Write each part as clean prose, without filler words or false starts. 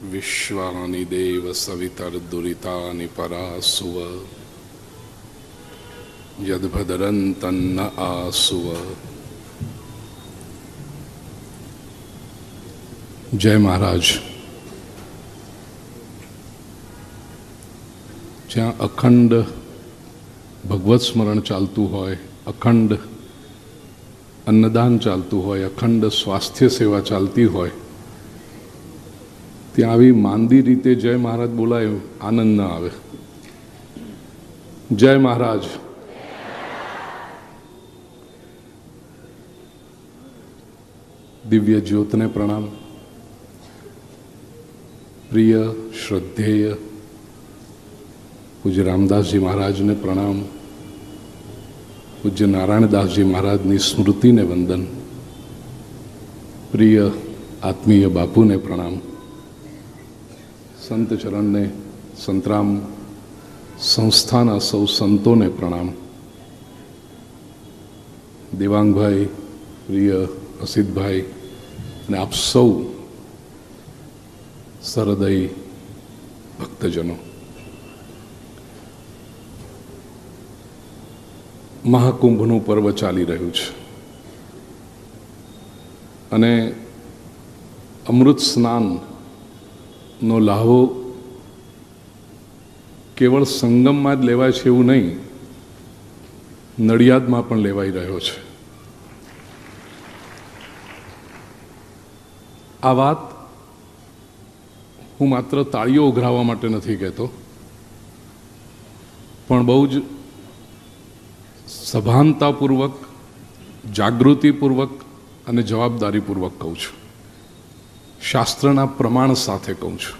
વિશ્વાનિ દેવ સવિતર્દુરિતાનિ પરાસુવ યદ્ભદરંતન્ન આસુવ. જય મહારાજ. જ્યાં અખંડ ભગવત સ્મરણ ચાલતું હોય, અખંડ અન્નદાન ચાલતું હોય, અખંડ સ્વાસ્થ્ય સેવા ચાલતી હોય, ત્યાં આવી માંદી રીતે જય મહારાજ બોલાય આનંદ ના આવે. જય મહારાજ. દિવ્ય જ્યોતને પ્રણામ. પ્રિય શ્રદ્ધેય પૂજ્ય રામદાસજી મહારાજને પ્રણામ. પૂજ્ય નારાયણદાસજી મહારાજની સ્મૃતિને વંદન. પ્રિય આત્મીય બાપુને પ્રણામ. સંત ચરણને, સંતરામ સંસ્થાના સૌ સંતોને પ્રણામ. દેવાંગભાઈ, પ્રિય અસિતભાઈ અને આપ સૌ સરહૃદય ભક્તજનો. મહાકુંભનું પર્વ ચાલી રહ્યું છે અને અમૃત સ્નાનનો લાહો કેવળ સંગમમાં જ લેવાય છે એવું નહીં, નડિયાદમાં પણ લેવાઈ રહ્યો છે. આ વાત હું માત્ર તાળીઓ ઉઘરાવવા માટે નથી કહેતો, પણ બહુ જ સભાનતાપૂર્વક, જાગૃતિપૂર્વક અને જવાબદારીપૂર્વક કહું છું. શાસ્ત્રના પ્રમાણ સાથે કહું છું.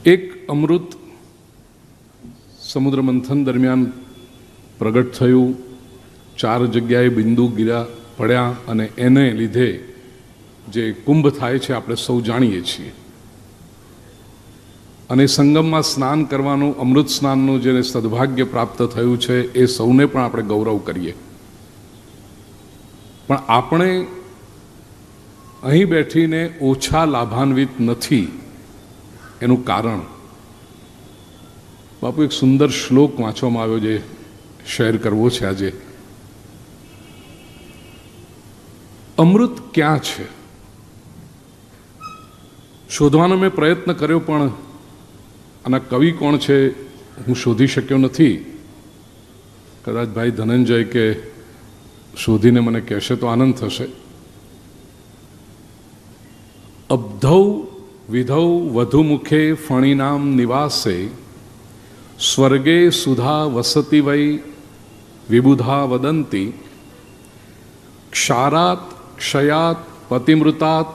એક અમૃત સમુદ્ર મંથન દરમિયાન પ્રગટ થયું, 4 જગ્યાએ બિંદુ ગીર્યા પડ્યા અને એને લીધે જે કુંભ થાય છે આપણે સૌ જાણીએ છીએ. અને સંગમમાં સ્નાન કરવાનું, અમૃત સ્નાનનું જેને સદભાગ્ય પ્રાપ્ત થયું છે એ સૌને પણ આપણે ગૌરવ કરીએ. પણ આપણે અહીં બેઠીને ઓછા લાભાન્વિત નથી. એનું કારણ બાપુ એક સુંદર શ્લોક વાંચવામાં આવ્યો, જે શેર કરવો છે આજે. અમૃત ક્યાં છે શોધવાનો મેં પ્રયત્ન કર્યો, પણ આના કવિ કોણ છે હું શોધી શક્યો નથી. કદાચ ભાઈ ધનંજય કે શોધીને મને કહેશે તો આનંદ થશે. અબ્ધૌ વિધૌ વધુમુખે ફણીનામ નિવાસે સ્વર્ગે સુધા વસતિ વૈ વિબુધા વદંતી ક્ષારાત ક્ષયાત પતિમૃતાત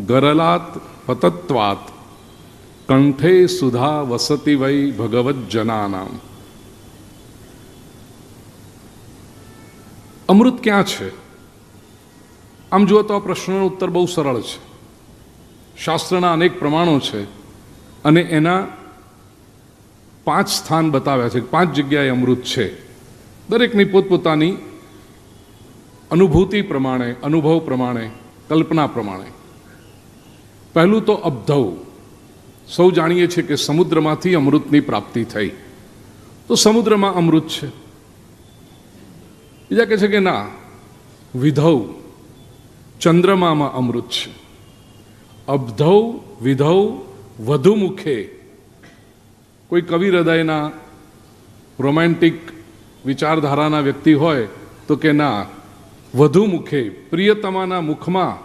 ગરલાત પતત્વાત કંઠે સુધા વસતિ વૈ ભગવત જનાનામ. અમૃત ક્યાં છે? આમ જુઓ તો આ પ્રશ્નનો ઉત્તર બહુ સરળ છે. શાસ્ત્રના અનેક પ્રમાણો છે અને એના 5 સ્થાન બતાવ્યા છે. 5 જગ્યાએ અમૃત છે. દરેકની પોતપોતાની અનુભૂતિ પ્રમાણે, અનુભવ પ્રમાણે, કલ્પના પ્રમાણે. પહેલું તો અબ્ધૌ. સૌ જાણીએ છીએ કે સમુદ્રમાંથી અમૃતની પ્રાપ્તિ થઈ, તો સમુદ્રમાં અમૃત છે. બીજા કહે છે કે ના, વિધૌ, ચંદ્રમામાં અમૃત છે. અબ્ધૌ વિધૌ વધુમુખે. કોઈ કવિ હૃદયના રોમેન્ટિક વિચારધારાના વ્યક્તિ હોય તો કે ના, વધુમુખે, પ્રિયતમાના મુખમાં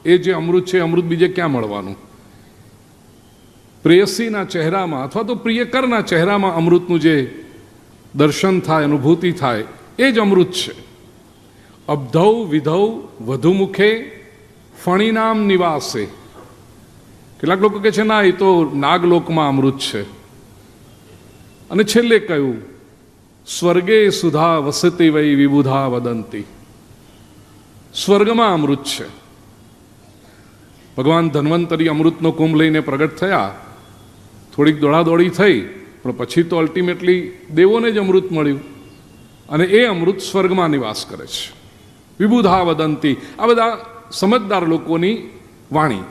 એ જે અમૃત છે, અમૃત બીજે ક્યાં મળવાનું? પ્રેયસીના ચહેરામાં અથવા તો પ્રિયકરના ચહેરામાં અમૃતનું જે દર્શન થાય, અનુભૂતિ થાય, એ જ અમૃત છે. અબ્ધૌ વિધૌ વધુમુખે ફણીનામ નિવાસે. કેટલાક લોકો કહે છે ના, એ તો નાગલોકમાં અમૃત છે. અને છેલ્લે કહ્યું સ્વર્ગે સુધા વસતિ વૈ વિબુધા વદંતી. સ્વર્ગમાં અમૃત છે. ભગવાન ધન્વંતરી અમૃતનો કુંભ લઈને પ્રગટ થયા. થોડીક દોડાદોડી થઈ, પણ પછી તો અલ્ટિમેટલી દેવોને જ અમૃત મળ્યું અને એ અમૃત સ્વર્ગમાં નિવાસ કરે છે. વિબુધા વદંતી. આ બધા સમજદાર લોકોની વાણી.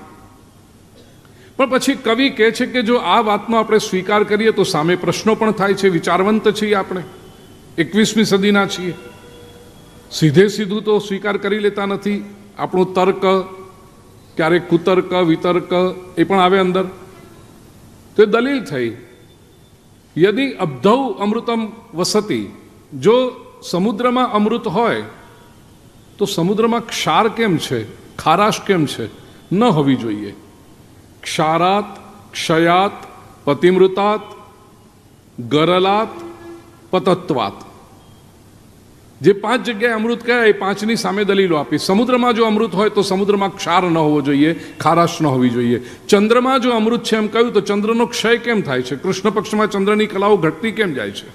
પણ પછી કવિ કહે છે કે જો આ વાતનો આપણે સ્વીકાર કરીએ તો સામે પ્રશ્નો પણ થાય છે. વિચારવંત છીએ આપણે, 21મી સદીના છીએ. સીધે સીધું તો સ્વીકાર કરી લેતા નથી. આપણું તર્ક, ક્યારેક કુતર્ક, વિતર્ક એ પણ આવે અંદર. તો એ દલીલ થઈ. યદિ અબ્ધૌ અમૃતમ વસતી, જો સમુદ્રમાં અમૃત હોય તો સમુદ્રમાં ક્ષાર કેમ છે, ખારાશ કેમ છે? ન હોવી જોઈએ. ક્ષારાત, ક્ષયાત, પતિમૃતાત, ગરલાત, પતત્વાત, જે 5 જગ્યાએ અમૃત કહેવાય એ 5ની સામે દલીલો આપી. સમુદ્રમાં જો અમૃત હોય તો સમુદ્રમાં ક્ષાર ન હોવો જોઈએ, ખારાશ ન હોવી જોઈએ. ચંદ્રમાં જો અમૃત છે એમ કહ્યું તો ચંદ્રનો ક્ષય કેમ થાય છે? કૃષ્ણ પક્ષમાં ચંદ્રની કલાઓ ઘટતી કેમ જાય છે?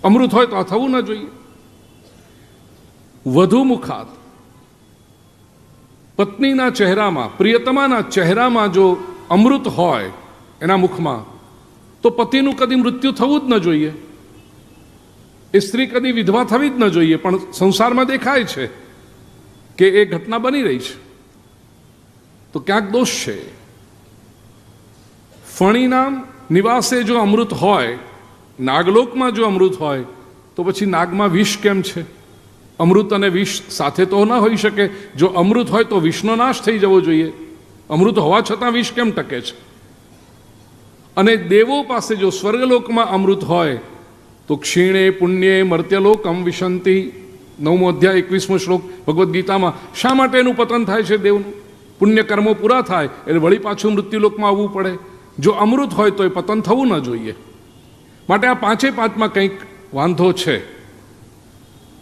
અમૃત હોય તો આ થવું ન જોઈએ. વધુ મુખાત, પત્નીના ચહેરામાં, પ્રિયતમાના ચહેરામાં જો અમૃત હોય એના મુખમાં, તો પતિનું કદી મૃત્યુ થવું જ ન જોઈએ. એ સ્ત્રી કદી વિધવા થવી જ ન જોઈએ. પણ સંસારમાં દેખાય છે કે એ ઘટના બની રહી છે, તો ક્યાંક દોષ છે. ફણીના નિવાસે જો અમૃત હોય, નાગલોકમાં જો અમૃત હોય, તો પછી નાગમાં વિષ કેમ છે? અમૃત અને વિષ સાથે તો ન હોઈ શકે. જો અમૃત હોય તો વિષનો નાશ થઈ જવો જોઈએ. અમૃત હોવા છતાં વિષ કેમ ટકે છે? અને દેવો પાસે જો સ્વર્ગલોકમાં અમૃત હોય તો ક્ષીણે પુણ્યે મર્ત્યલોકમ વિશંતિ, 9મો અધ્યાય 21મો શ્લોક ભગવદ્ ગીતામાં. શા માટે એનું પતન થાય છે દેવનું? પુણ્ય કર્મો પૂરા થાય એટલે વળી પાછું મૃત્યુલોકમાં આવવું પડે. જો અમૃત હોય તો એ પતન થવું ન જોઈએ. માટે આ 5માં કંઈક વાંધો છે.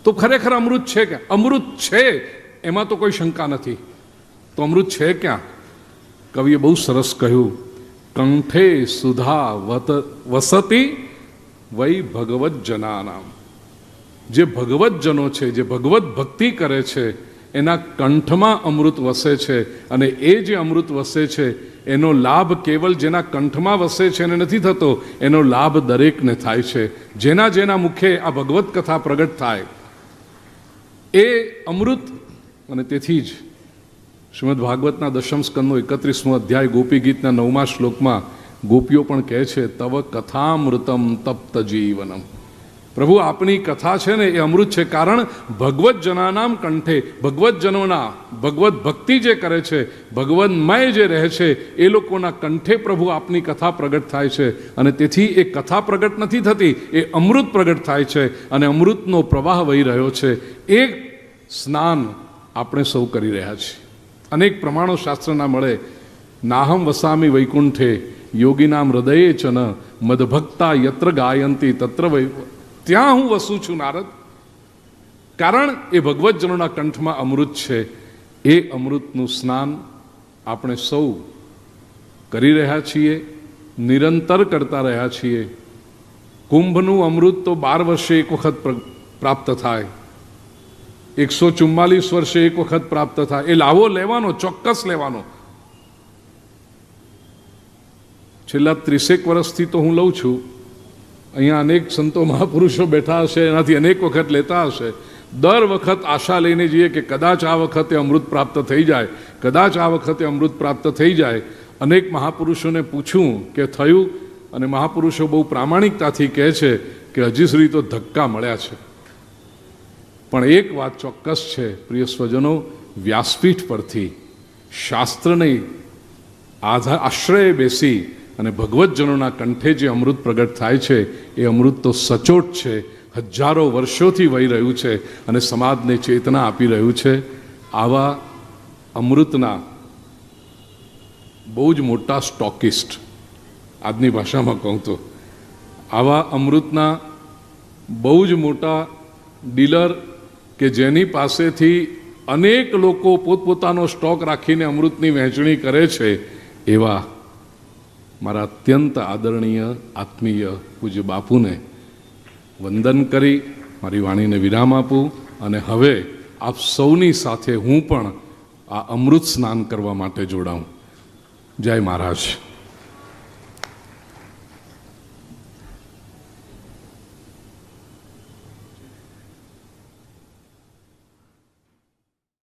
તો ખરેખર અમૃત છે કે? અમૃત છે એમાં તો કોઈ શંકા નથી. તો અમૃત છે ક્યાં? કવિએ બહુ સરસ કહ્યું, કંઠે સુધા વસતી વૈ ભગવત જનાનામ. જે ભગવતજનો છે, જે ભગવત ભક્તિ કરે છે, એના કંઠમાં અમૃત વસે છે. અને એ જે અમૃત વસે છે એનો લાભ કેવલ જેના કંઠમાં વસે છે એને નથી થતો, એનો લાભ દરેકને થાય છે. જેના જેના મુખે આ ભગવત કથા પ્રગટ થાય એ અમૃત. અને તેથી જ શ્રીમદ ભાગવતના 10મ સ્કંદનો 31મો અધ્યાય ગોપી ગીતના 9મા શ્લોકમાં ગોપીઓ પણ કહે છે, તવ કથામૃતમ તપ્ત જીવનમ. પ્રભુ આપણી કથા છે ને એ અમૃત છે. કારણ ભગવત જનાનામ કંઠે, ભગવતજનોના, ભગવત ભક્તિ જે કરે છે, ભગવન્મય જે રહે છે એ લોકોના કંઠે પ્રભુ આપની કથા પ્રગટ થાય છે. અને તેથી એ કથા પ્રગટ નથી થતી, એ અમૃત પ્રગટ થાય છે. અને અમૃતનો પ્રવાહ વહી રહ્યો છે. એ સ્નાન આપણે સૌ કરી રહ્યા છીએ. અનેક પ્રમાણો શાસ્ત્રના મળે. નાહમ વસામી વૈકુંઠે યોગીનામ હૃદયે ચ ન મદભક્તા યત્ર ગાયંતી તત્ર વૈ. ત્યાં હું વસું છું નારદ. કારણ એ ભગવતજનોના કંઠમાં અમૃત છે. એ અમૃતનું સ્નાન આપણે સૌ કરી રહ્યા છીએ, નિરંતર કરતા રહ્યા છીએ. કુંભનું અમૃત તો 12 વર્ષે એક વખત પ્રાપ્ત થાય, 144 વર્ષે એક વખત પ્રાપ્ત થાય. એ લાવો લેવાનો, ચોક્કસ લેવાનો. છેલ્લા 30 વર્ષથી તો હું લઉં છું. અહીંયા અનેક સંતો મહાપુરુષો બેઠા હશે, એનાથી અનેક વખત લેતા હશે. દર વખત આશા લઈને જઈએ કે કદાચ આ વખતે અમૃત પ્રાપ્ત થઈ જાય, કદાચ આ વખતે અમૃત પ્રાપ્ત થઈ જાય. અનેક મહાપુરુષોને પૂછ્યું કે થયું, અને મહાપુરુષો બહુ પ્રામાણિકતાથી કહે છે કે હજી સુધી તો ધક્કા મળ્યા છે. પણ એક વાત ચોક્કસ છે પ્રિય સ્વજનો, વ્યાસપીઠ પરથી શાસ્ત્રને આશ્રય બેસી અને ભગવતજનોના કંઠે જે અમૃત પ્રગટ થાય છે એ અમૃત તો સચોટ છે, હજારો વર્ષોથી વહી રહ્યું છે અને સમાજને ચેતના આપી રહ્યું છે. આવા અમૃતના બહુ જ મોટા સ્ટોકિસ્ટ, આજની ભાષામાં કહું તો આવા અમૃતના બહુ જ મોટા ડીલર કે જેની પાસેથી અનેક લોકો પોતપોતાનો સ્ટોક રાખીને અમૃતની વહેંચણી કરે છે, એવા મારા અત્યંત આદરણીય આત્મીય પૂજ્ય બાપુને વંદન કરી મારી વાણીને વિરામ આપું. અને હવે આપ સૌની સાથે હું પણ આ અમૃત સ્નાન કરવા માટે જોડાઉં. જય મહારાજ.